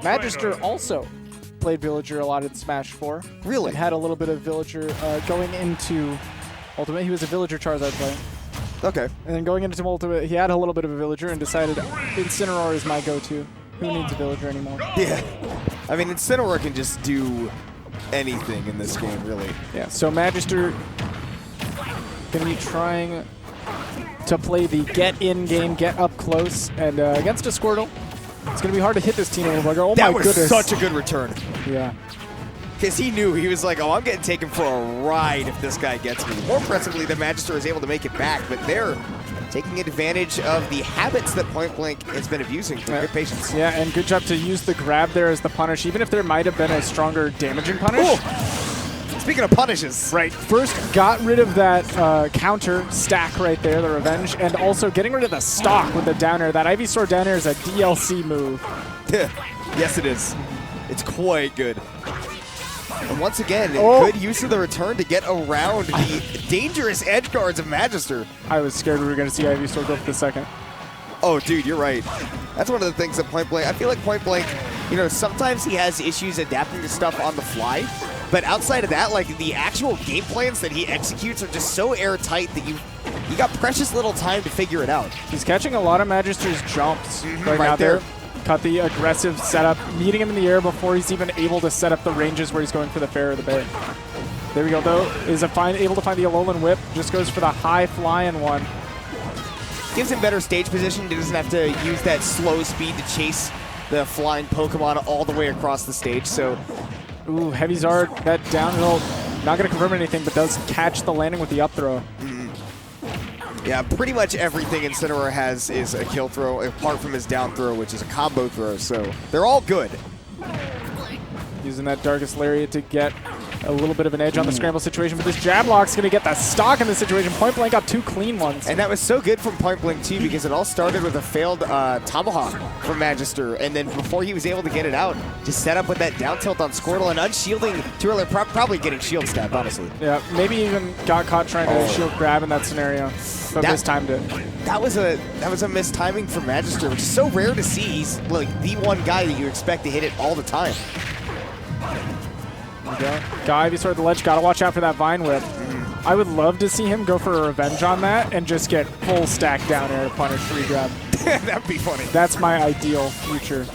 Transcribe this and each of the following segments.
Magister also played Villager a lot in Smash 4. Really? And had a little bit of Villager going into Ultimate. He was a Villager Charizard player. Okay. And then going into Ultimate, he had a little bit of a Villager and decided Incineroar is my go-to. Who needs a Villager anymore? Yeah. I mean, Incineroar can just do anything in this game, really. Yeah, so Magister going to be trying to play the get-in game, get up close, and against a Squirtle, it's going to be hard to hit this Teen Little Bugger. Oh my goodness. That was such a good return. Yeah. Because he knew, he was like, oh, I'm getting taken for a ride if this guy gets me. More impressively, the Magister is able to make it back, but they're taking advantage of the habits that Point Blank has been abusing for good patience. Yeah, and good job to use the grab there as the punish, even if there might have been a stronger damaging punish. Ooh. Speaking of punishes. Right, first got rid of that counter stack right there, the revenge, and also getting rid of the stock with the down air. That Ivysaur down air is a DLC move. Yes, it is. It's quite good. And once again, good use of the return to get around the dangerous edge guards of Magister. I was scared we were going to see Ivysaur go for the second. Oh, dude, you're right. That's one of the things that Point Blank, I feel like Point Blank, you know, sometimes he has issues adapting to stuff on the fly. But outside of that, like, the actual game plans that he executes are just so airtight that you got precious little time to figure it out. He's catching a lot of Magister's jumps right now there. Cut the aggressive setup, meeting him in the air before he's even able to set up the ranges where he's going for the fair or the bay. There we go, though. Is able to find the Alolan Whip. Just goes for the high flying one. Gives him better stage position. He doesn't have to use that slow speed to chase the flying Pokemon all the way across the stage. So, ooh, Heavy Zard, that downhill, not going to confirm anything, but does catch the landing with the up throw. Yeah, pretty much everything Incineroar has is a kill throw, apart from his down throw, which is a combo throw, so they're all good. Using that Darkest Lariat to get a little bit of an edge on the scramble situation, but this jab lock's going to get the stock in this situation. Point Blank got 2 clean ones. And that was so good from Point Blank, too, because it all started with a failed Tomahawk from Magister, and then before he was able to get it out, just set up with that down tilt on Squirtle and unshielding too early, probably getting shield stabbed, honestly. Yeah, maybe even got caught trying to shield grab in that scenario, but mistimed it. That was a mistiming for Magister, which is so rare to see. He's like the one guy that you expect to hit it all the time. Got Ivysaur at the ledge. Gotta watch out for that Vine Whip. I would love to see him go for a revenge on that and just get full stack down air to punish free grab. That'd be funny. That's my ideal future.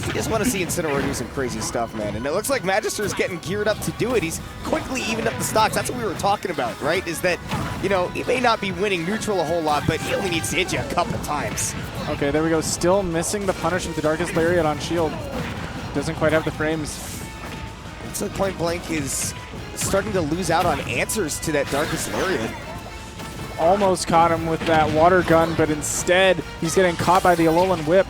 You just want to see Incineroar do some crazy stuff, man. And it looks like Magister's getting geared up to do it. He's quickly evened up the stocks. That's what we were talking about, right? Is that, you know, he may not be winning neutral a whole lot, but he only needs to hit you a couple times. Okay, there we go. Still missing the punish with the Darkest Lariat on shield. Doesn't quite have the frames. It's like Point Blank is starting to lose out on answers to that Darkest Lariat. Almost caught him with that water gun, but instead he's getting caught by the Alolan Whip.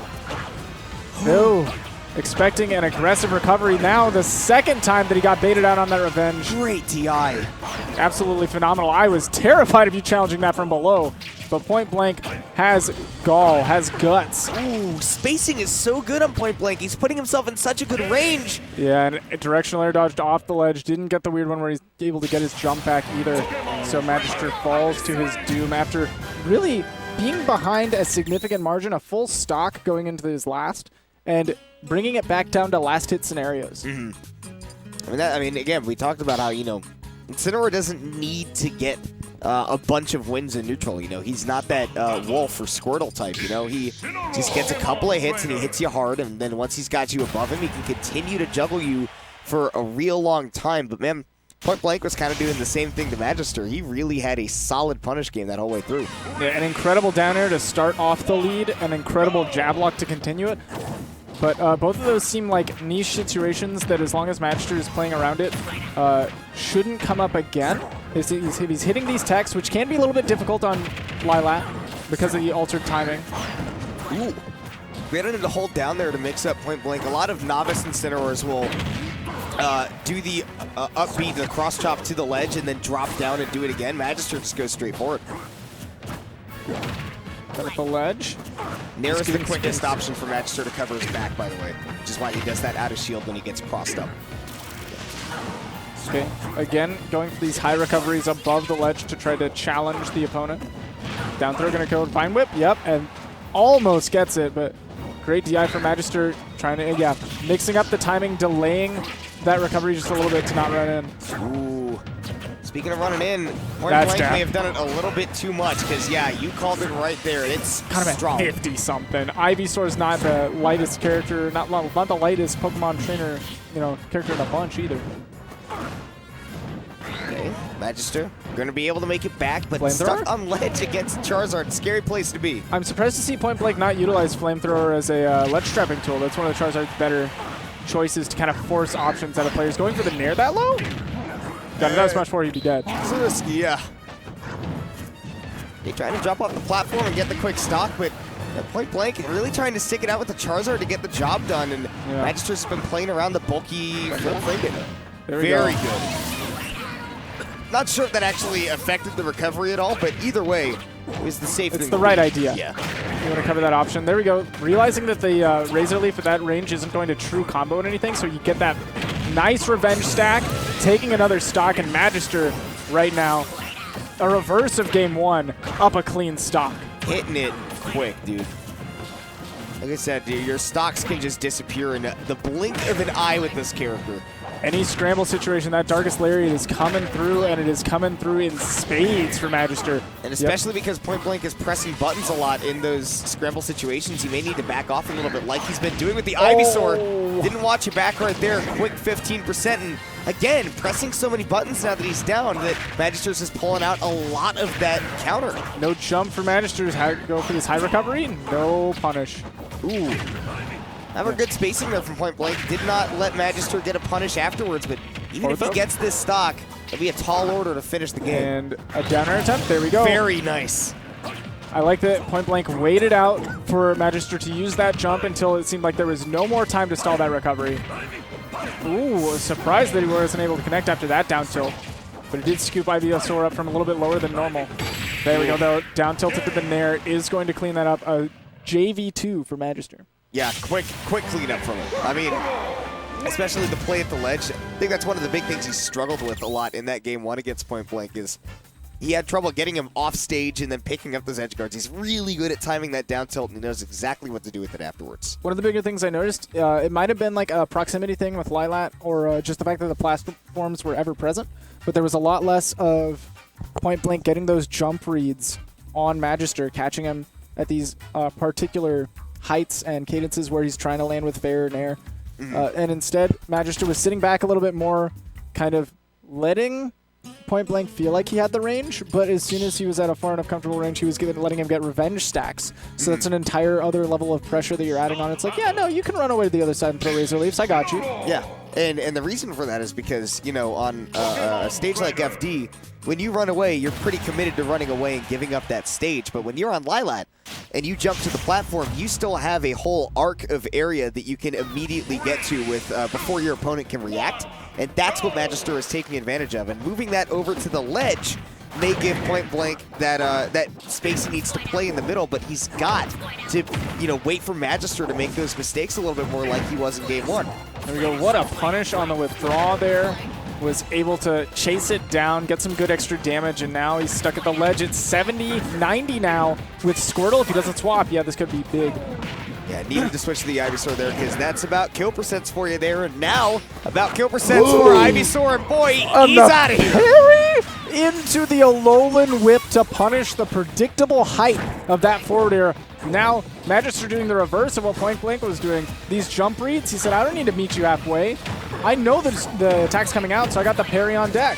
No. Expecting an aggressive recovery now, the second time that he got baited out on that revenge. Great TI. Absolutely phenomenal. I was terrified of you challenging that from below, but Point Blank has gall, has guts. Ooh, spacing is so good on Point Blank. He's putting himself in such a good range. Yeah, and directional air dodged off the ledge. Didn't get the weird one where he's able to get his jump back either. So Magister falls to his doom after really being behind a significant margin, a full stock going into his last, and bringing it back down to last hit scenarios. I mean, again, we talked about how, you know, Incineroar doesn't need to get a bunch of wins in neutral. You know, he's not that Wolf or Squirtle type, you know. He just gets a couple of hits and he hits you hard, and then once he's got you above him, he can continue to juggle you for a real long time. But, man, Point Blank was kind of doing the same thing to Magister. He really had a solid punish game that whole way through. Yeah, an incredible down air to start off the lead, an incredible jab lock to continue it. But both of those seem like niche situations that, as long as Magister is playing around it, shouldn't come up again. He's hitting these techs, which can be a little bit difficult on Lilat because of the altered timing. Ooh. We had him to hold down there to mix up Point Blank. A lot of novice Incineroars will do the upbeat, the cross chop to the ledge, and then drop down and do it again. Magister just goes straight forward. Got at the ledge. Nair is the quickest option for Magister to cover his back, by the way, which is why he does that out of shield when he gets crossed up. Okay, again, going for these high recoveries above the ledge to try to challenge the opponent. Down throw gonna go Vine Whip, yep, and almost gets it, but Great DI for Magister, trying to, yeah, mixing up the timing, delaying that recovery just a little bit to not run in. Ooh. Speaking of running in, Point That's Blank may have done it a little bit too much because, yeah, you called it right there. It's kind of strong. 50-something. Ivysaur is not the lightest character, not the lightest Pokemon trainer, character in a bunch either. Okay, Magister going to be able to make it back, but Flamethrower? stuck on ledge against Charizard. Scary place to be. I'm surprised to see Point Blank not utilize Flamethrower as a ledge trapping tool. That's one of the Charizard's better choices to kind of force options out of players. Going for the Nair that low? Got it out as much before he'd be dead. It's risky, yeah. They trying to drop off the platform and get the quick stock, but Point Blank really trying to stick it out with the Charizard to get the job done, and Magister's been playing around the bulky flip frame. Very good. Not sure if that actually affected the recovery at all, but either way, it was the safe thing. It's the right idea. Yeah. You want to cover that option. There we go. Realizing that the Razor Leaf at that range isn't going to true combo and anything, so you get that nice revenge stack, taking another stock, and Magister right now, a reverse of game one, up a clean stock. Hitting it quick, dude. Like I said, dude, your stocks can just disappear in the blink of an eye with this character. Any scramble situation, that Darkest Lariat is coming through, and it is coming through in spades for Magister. And especially because Point Blank is pressing buttons a lot in those scramble situations, you may need to back off a little bit like he's been doing with the Ivysaur. Didn't watch it back right there. Quick 15%. And again, pressing so many buttons now that he's down that Magister's just pulling out a lot of that counter. No jump for Magister. Go for this high recovery. No punish. Ooh. Have a good spacing there from Point Blank. Did not let Magister get a punish afterwards, but even if he gets this stock, it'll be a tall order to finish the game. And a down air attempt. There we go. Very nice. I like that Point Blank waited out for Magister to use that jump until it seemed like there was no more time to stall that recovery. Ooh, surprised that he wasn't able to connect after that down tilt. But it did scoop Ivysaur up from a little bit lower than normal. There we go, though. Down tilted to the Nair is going to clean that up. A JV2 for Magister. Yeah, quick cleanup from him. I mean, especially the play at the ledge. I think that's one of the big things he struggled with a lot in that game one against Point Blank is he had trouble getting him off stage and then picking up those edge guards. He's really good at timing that down tilt, and he knows exactly what to do with it afterwards. One of the bigger things I noticed, it might have been like a proximity thing with Lilat or just the fact that the platforms were ever present, but there was a lot less of Point Blank getting those jump reads on Magister, catching him at these particular heights and cadences where he's trying to land with fair and air. And instead, Magister was sitting back a little bit more, kind of letting Point Blank feel like he had the range, but as soon as he was at a far enough comfortable range, he was letting him get revenge stacks. So that's an entire other level of pressure that you're adding on. It's like, yeah, no, you can run away to the other side and throw Razor Leafs. I got you. Yeah, and the reason for that is because, on a stage like FD, when you run away, you're pretty committed to running away and giving up that stage. But when you're on Lilat and you jump to the platform, you still have a whole arc of area that you can immediately get to with before your opponent can react. And that's what Magister is taking advantage of. And moving that over to the ledge may give Point Blank that space he needs to play in the middle, but he's got to wait for Magister to make those mistakes a little bit more like he was in game one. There we go. What a punish on the withdraw there. Was able to chase it down, get some good extra damage, and now he's stuck at the ledge at 70-90 now with Squirtle. If he doesn't swap, yeah, this could be big. Yeah, needed to switch to the Ivysaur there because that's about kill percents for you there. And now about kill percents for Ivysaur, and boy, he's out of here. Parry into the Alolan Whip to punish the predictable height of that forward air. Now, Magister doing the reverse of what Point Blank was doing. These jump reads, he said, I don't need to meet you halfway. I know the attack's coming out, so I got the parry on deck.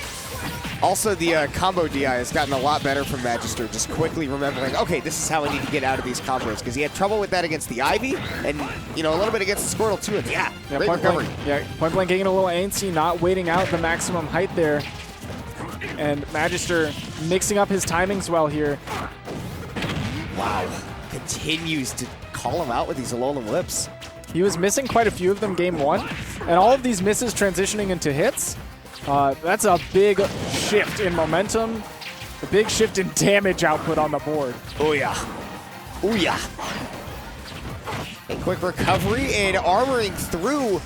Also, the combo DI has gotten a lot better from Magister, just quickly remembering, okay, this is how I need to get out of these combos, because he had trouble with that against the Ivy, and, a little bit against the Squirtle, too. And yeah, great recovery. Point Blank getting a little antsy, not waiting out the maximum height there. And Magister mixing up his timings well here. Wow. Continues to call him out with these Alolan Whips. He was missing quite a few of them game one, and all of these misses transitioning into hits. That's a big shift in momentum, a big shift in damage output on the board. Oh yeah. Oh yeah. A quick recovery and armoring through.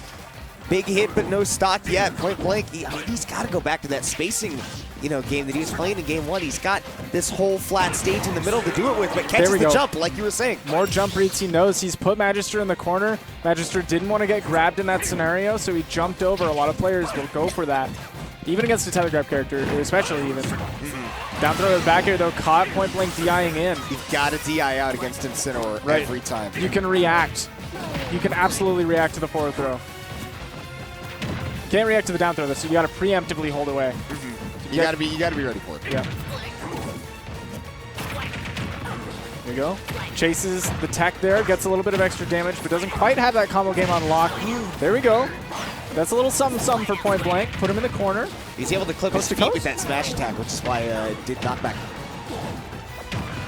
Big hit, but no stock yet. Point Blank, he's got to go back to that spacing game that he was playing in game 1. He's got this whole flat stage in the middle to do it with, but catches the jump, like you were saying. More jump reads. He knows he's put Magister in the corner. Magister didn't want to get grabbed in that scenario, so he jumped over. A lot of players will go for that, even against a telegrab character, especially even. Down throw to the back here, though, caught point blank DIing in. You've got to DI out against Incineroar every time. You can react. You can absolutely react to the forward throw. Can't react to the down throw, though, so you got to preemptively hold away. You got to be ready for it. Yeah. There you go. Chases the tech there, gets a little bit of extra damage, but doesn't quite have that combo game on lock. There we go. That's a little something for point blank. Put him in the corner. He's able to clip his feet with that smash attack, which is why did knockback.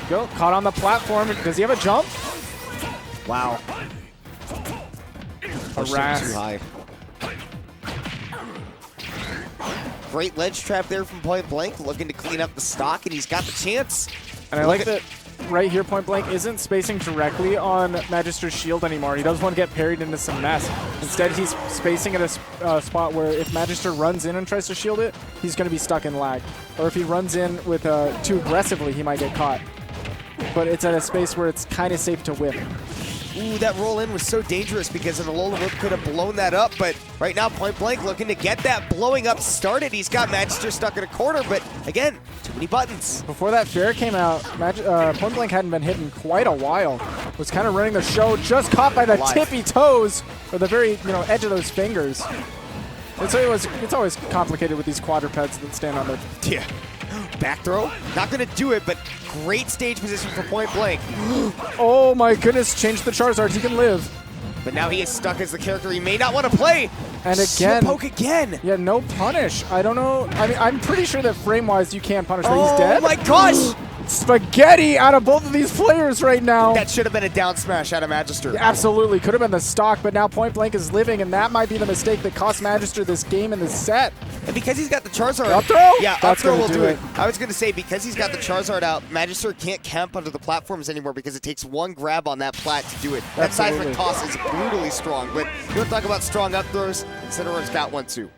Go. Caught on the platform. Does he have a jump? Wow. Harass. Too high. Great ledge trap there from point blank, looking to clean up the stock, and he's got the chance. And I like that right here, point blank isn't spacing directly on Magister's shield anymore. He doesn't want to get parried into some mess. Instead, he's spacing at a spot where if Magister runs in and tries to shield it, he's going to be stuck in lag. Or if he runs in with too aggressively, he might get caught. But it's at a space where it's kind of safe to whip. Ooh, that roll in was so dangerous because an Alola whip could have blown that up, but right now point blank looking to get that blowing up started. He's got Magister stuck in a corner, but again, too many buttons. Before that fair came out, point blank hadn't been hit in quite a while. Was kind of running the show, just caught by the tippy toes or the very edge of those fingers. It's always complicated with these quadrupeds that stand on their back throw, not going to do it, but great stage position for point blank. Oh my goodness, change the Charizard, he can live. But now he is stuck as the character he may not want to play. And again, poke again. Yeah, no punish. I don't know. I mean, I'm pretty sure that frame-wise you can't punish, but he's dead. Oh my gosh! Spaghetti out of both of these players right now. That should have been a down smash out of Magister. Absolutely, could have been the stock, but now point blank is living, and that might be the mistake that cost Magister this game and this set. And because he's got the Charizard up throw? Yeah, up throw will do it. I was going to say, because he's got the Charizard out, Magister can't camp under the platforms anymore because it takes one grab on that plat to do it. That seismic toss is brutally strong, but you want to talk about strong up throws? Incineroar's got one too.